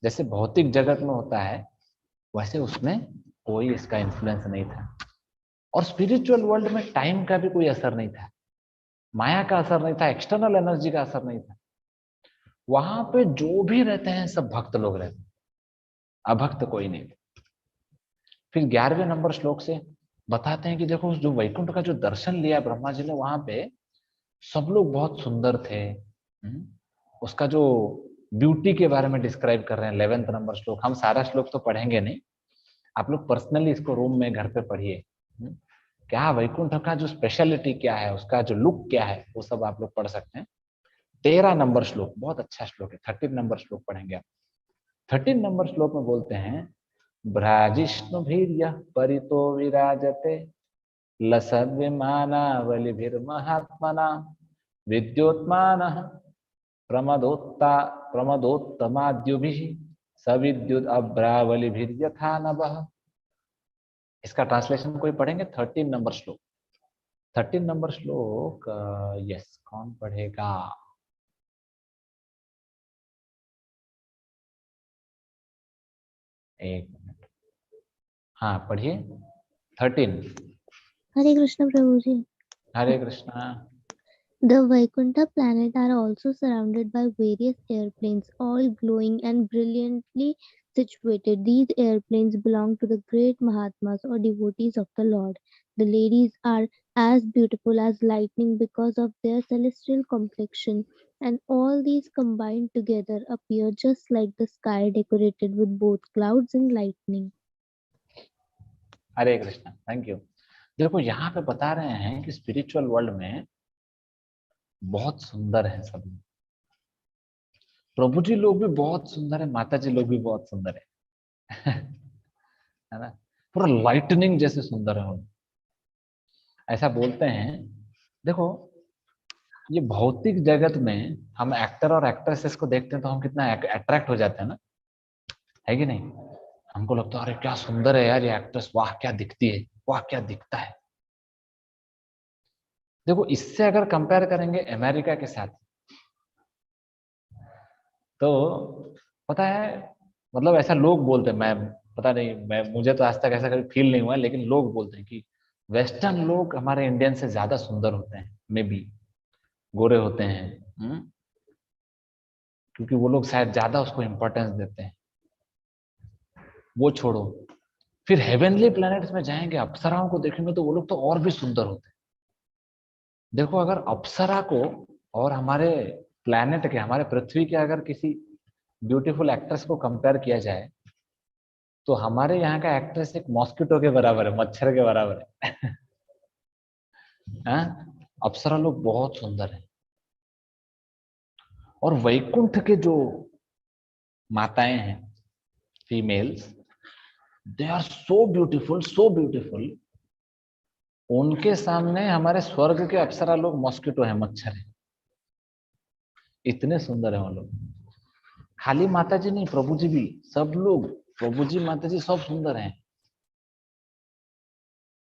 जैसे भौतिक जगत में होता है वैसे उसमें कोई इसका इन्फ्लुएंस नहीं था। और स्पिरिचुअल वर्ल्ड में टाइम का भी कोई असर नहीं था, माया का असर नहीं था, एक्सटर्नल एनर्जी का असर नहीं था। वहां पे जो भी रहते हैं सब भक्त लोग रहते हैं, अभक्त कोई नहीं। फिर 11वें नंबर श्लोक से बताते हैं कि देखो जो वैकुंठ का जो दर्शन लिया ब्रह्मा जी ने, वहां पे सब लोग बहुत सुंदर थे। उसका जो ब्यूटी के बारे में डिस्क्राइब कर रहे हैं 11वें नंबर श्लोक। हम सारा श्लोक तो पढ़ेंगे नहीं, आप लोग पर्सनली इसको रूम में घर पे पढ़िए। क्या वैकुंठ का जो स्पेशलिटी क्या है, उसका जो लुक क्या है, वो सब आप लोग पढ़ सकते हैं। 13 नंबर श्लोक बहुत अच्छा श्लोक है। 13 नंबर श्लोक पढ़ेंगे आप। 13 नंबर श्लोक में बोलते हैं, भ्राजिष्णुभिर्यः परितो विराजते लसद्विमानावलिभिर्महात्मना विद्योत्मानः प्रमदोत्तमाद्युभिः सविद्युत अभ्रावलिभिर्यथा नभः। इसका ट्रांसलेशन कोई पढ़ेंगे? 13 नंबर श्लोक। 13 नंबर श्लोक यस, कौन पढ़ेगा? एक मिनट, हाँ पढ़िए 13। Hare Krishna Prabhuji. Hare Krishna. The Vaikuntha planet are also surrounded by various airplanes, all glowing and brilliantly situated. These airplanes belong to the great Mahatmas or devotees of the Lord. The ladies are as beautiful as lightning because of their celestial complexion, and all these combined together appear just like the sky decorated with both clouds and lightning. Hare Krishna, thank you. देखो यहाँ पे बता रहे हैं कि spiritual world में बहुत सुंदर है सब। प्रभु जी लोग भी बहुत सुंदर है, माता जी लोग भी बहुत सुंदर है है ना? पूरा लाइटनिंग जैसे सुंदर है वो। ऐसा बोलते हैं। देखो ये भौतिक जगत में हम एक्टर और एक्ट्रेसेस को देखते हैं तो हम कितना अट्रैक्ट हो जाते हैं ना, है कि नहीं? हमको लगता है अरे क्या सुंदर है यार ये एक्ट्रेस, वाह क्या दिखती है, वाह क्या दिखता है। देखो इससे अगर कंपेयर करेंगे अमेरिका के साथ, तो पता है, मतलब ऐसा लोग बोलते हैं, मैं पता नहीं, मुझे तो आज तक ऐसा कभी फील नहीं हुआ, लेकिन लोग बोलते हैं कि वेस्टर्न लोग हमारे इंडियन से ज्यादा सुंदर होते हैं, मे बी गोरे होते हैं। क्योंकि वो लोग शायद ज्यादा उसको इम्पोर्टेंस देते हैं। वो छोड़ो, फिर हेवनली प्लैनेट्स में जाएंगे, अप्सराओं को देखेंगे तो वो लोग तो और भी सुंदर होते हैं। देखो अगर अप्सरा को और हमारे प्लैनेट के, हमारे पृथ्वी के अगर किसी ब्यूटीफुल एक्ट्रेस को कंपेयर किया जाए तो हमारे यहाँ का एक्ट्रेस एक मॉस्किटो के बराबर है, मच्छर के बराबर है अप्सरा लोग बहुत सुंदर है। और वैकुंठ के जो माताएं हैं, females, they are so beautiful, so beautiful. उनके सामने हमारे स्वर्ग के अप्सरा लोग मॉस्किटो है, मच्छर है, इतने सुंदर है वो लोग। खाली माता जी नहीं, प्रभु जी भी, सब लोग, प्रभु जी माता जी सब सुंदर हैं।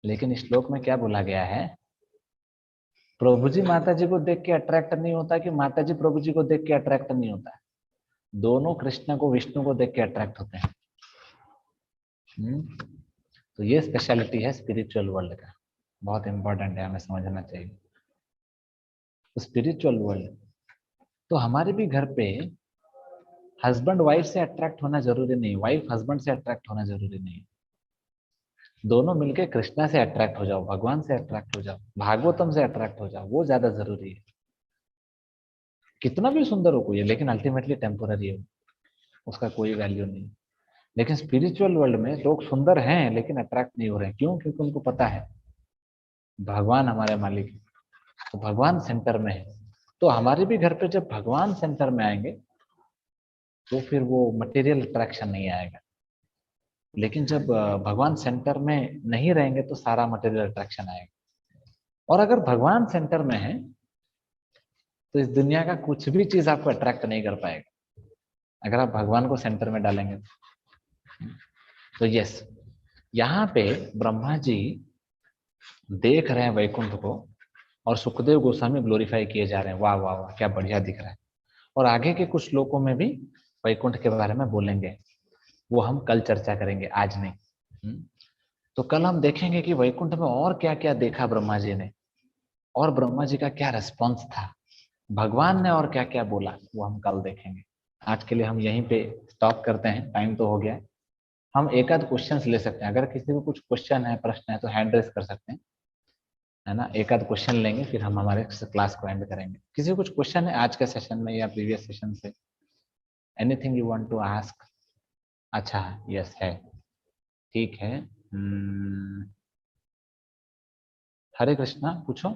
लेकिन इस श्लोक में क्या बोला गया है? प्रभु जी माता जी को देख के अट्रैक्ट नहीं होता कि माता जी प्रभु जी को देख के अट्रैक्ट नहीं होता। दोनों कृष्ण को, विष्णु को देख के अट्रैक्ट होते हैं। तो ये स्पेशलिटी है स्पिरिचुअल वर्ल्ड का, बहुत इंपॉर्टेंट है, हमें समझना चाहिए। तो स्पिरिचुअल वर्ल्ड, तो हमारे भी घर पे हस्बैंड वाइफ से अट्रैक्ट होना जरूरी नहीं, वाइफ हस्बैंड से अट्रैक्ट होना जरूरी नहीं। दोनों मिलके कृष्णा से अट्रैक्ट हो जाओ, भगवान से अट्रैक्ट हो जाओ, भागवतम से अट्रैक्ट हो जाओ, वो ज्यादा जरूरी है। कितना भी सुंदर हो कोई, लेकिन अल्टीमेटली टेम्पोररी है, उसका कोई वैल्यू नहीं। लेकिन स्पिरिचुअल वर्ल्ड में लोग सुंदर हैं लेकिन अट्रैक्ट नहीं हो रहे। क्यों? क्योंकि उनको पता है भगवान हमारे मालिक है, तो भगवान सेंटर में है। तो हमारे भी घर पे जब भगवान सेंटर में आएंगे तो फिर वो मटेरियल अट्रैक्शन नहीं आएगा, लेकिन जब भगवान सेंटर में नहीं रहेंगे तो सारा मटेरियल अट्रैक्शन आएगा। और अगर भगवान सेंटर में है तो इस दुनिया का कुछ भी चीज आपको अट्रैक्ट नहीं कर पाएगा, अगर आप भगवान को सेंटर में डालेंगे तो यस, यहाँ पे ब्रह्मा जी देख रहे हैं वैकुंठ को और सुखदेव गोस्वामी ग्लोरीफाई किए जा रहे हैं, वाह वाह वाह क्या बढ़िया दिख रहा है। और आगे के कुछ श्लोकों में भी वैकुंठ के बारे में बोलेंगे, वो हम कल चर्चा करेंगे, आज नहीं। तो कल हम देखेंगे कि वैकुंठ में और क्या क्या देखा ब्रह्मा जी ने, और ब्रह्मा जी का क्या रिस्पॉन्स था, भगवान ने और क्या क्या बोला, वो हम कल देखेंगे। आज के लिए हम यहीं पे स्टॉप करते हैं, टाइम तो हो गया है। हम एक आध क्वेश्चंस ले सकते हैं, अगर किसी को कुछ क्वेश्चन है, प्रश्न है तो हैंड रेस कर सकते हैं, है ना। एक आध क्वेश्चन लेंगे फिर हम हमारे क्लास को एंड करेंगे। किसी को कुछ क्वेश्चन है आज के सेशन में या प्रीवियस सेशन से, anything you want to ask? अच्छा यस है, ठीक है। हरे कृष्णा, पूछो।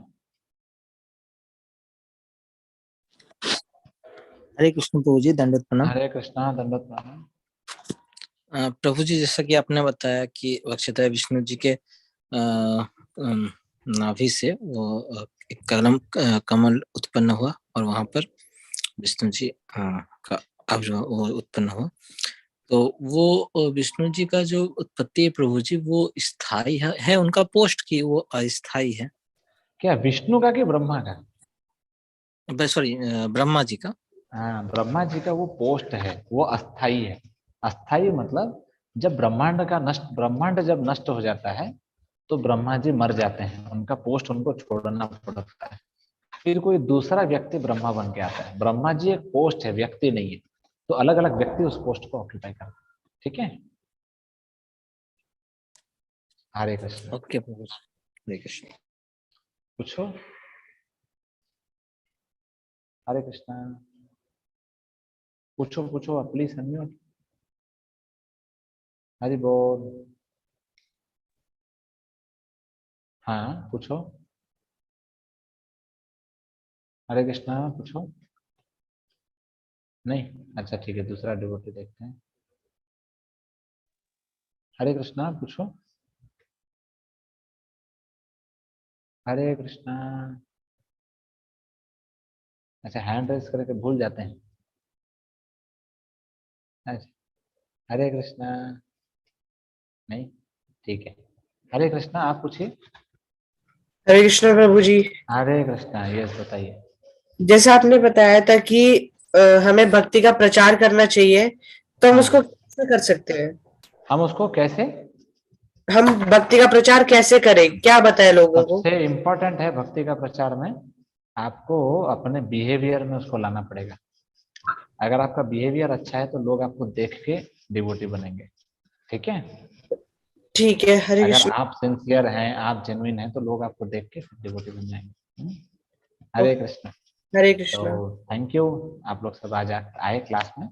हरे कृष्ण प्रभु जी, दंडवत प्रणाम। हरे कृष्णा, दंडवत प्रणाम। प्रभु जी, जैसा कि आपने बताया कि वक्षतः विष्णु जी के नाभि से वो एक कमल उत्पन्न हुआ और वहां पर विष्णु जी का आविर्भाव उत्पन्न हुआ। तो वो विष्णु जी का जो उत्पत्ति है प्रभु जी, वो स्थायी है उनका पोस्ट की वो अस्थायी है? क्या विष्णु का कि ब्रह्मा का? सॉरी, ब्रह्मा जी का। हाँ, ब्रह्मा जी का वो पोस्ट है, वो अस्थाई है। अस्थाई मतलब जब ब्रह्मांड जब नष्ट हो जाता है तो ब्रह्मा जी मर जाते हैं, उनका पोस्ट उनको छोड़ना पड़ता है, फिर कोई दूसरा व्यक्ति ब्रह्मा बन के आता है। ब्रह्मा जी एक पोस्ट है, व्यक्ति नहीं है, तो अलग अलग व्यक्ति उस पोस्ट को ऑक्यूपाई करते हैं। ठीक है, हरे कृष्ण। ओके प्रभु, हरे कृष्ण। पूछो। हरे कृष्णा, पूछो पूछो, प्लीज अनम्यूट। हरि बोल। हाँ पूछो। हरे कृष्णा, पूछो। नहीं, अच्छा ठीक है, दूसरा डिवोटी देखते हैं। हरे कृष्णा, पूछो। हरे कृष्णा। अच्छा, हैंड रेस करके भूल जाते हैं। अच्छा, हरे कृष्णा। नहीं, ठीक है। हरे कृष्णा, आप पूछिए। हरे कृष्ण प्रभु जी। हरे कृष्णा, यस बताइए। जैसे आपने बताया था कि हमें भक्ति का प्रचार करना चाहिए, तो हम हाँ। उसको कैसे कर सकते हैं? हम उसको कैसे, हम भक्ति का प्रचार कैसे करें, क्या बताएं लोगों को? सबसे इम्पोर्टेंट है भक्ति का प्रचार में आपको अपने बिहेवियर में उसको लाना पड़ेगा। अगर आपका बिहेवियर अच्छा है तो लोग आपको देख के डिवोटी बनेंगे। ठीक है, ठीक है। हरे अगर कृष्ण। आप सिंसियर हैं, आप जेन्युइन हैं, तो लोग आपको देख के डिवोटी बन जाएंगे। हरे कृष्ण। हरे तो कृष्ण। थैंक यू, आप लोग सब आज आए क्लास में।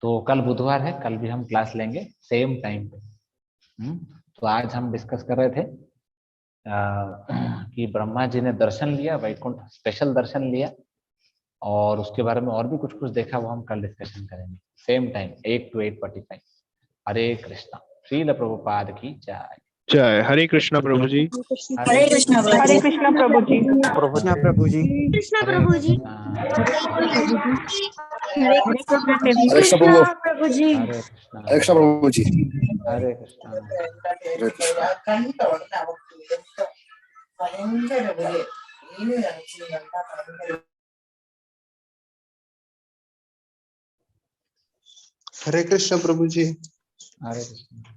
तो कल बुधवार है, कल भी हम क्लास लेंगे सेम टाइम पे। तो आज हम डिस्कस कर रहे थे कि ब्रह्मा जी ने दर्शन लिया, वैकुंठ स्पेशल दर्शन लिया, और उसके बारे में और भी कुछ कुछ देखा, वो हम कल डिस्कशन करेंगे सेम टाइम 8 to 8:45। हरे कृष्णा। श्रील प्रभुपाद की जय। जय हरे कृष्ण प्रभु जी। हरे कृष्णा प्रभु जी। प्रभु जी। कृष्णा प्रभु जी। कृष्ण हरे प्रभु जी। कृष्णा। हरे कृष्ण प्रभु जी। हरे कृष्णा। हरे कृष्णा प्रभु जी। हरे कृष्णा। हरे कृष्णा। हरे कृष्णा प्रभु जी। हरे कृष्णा।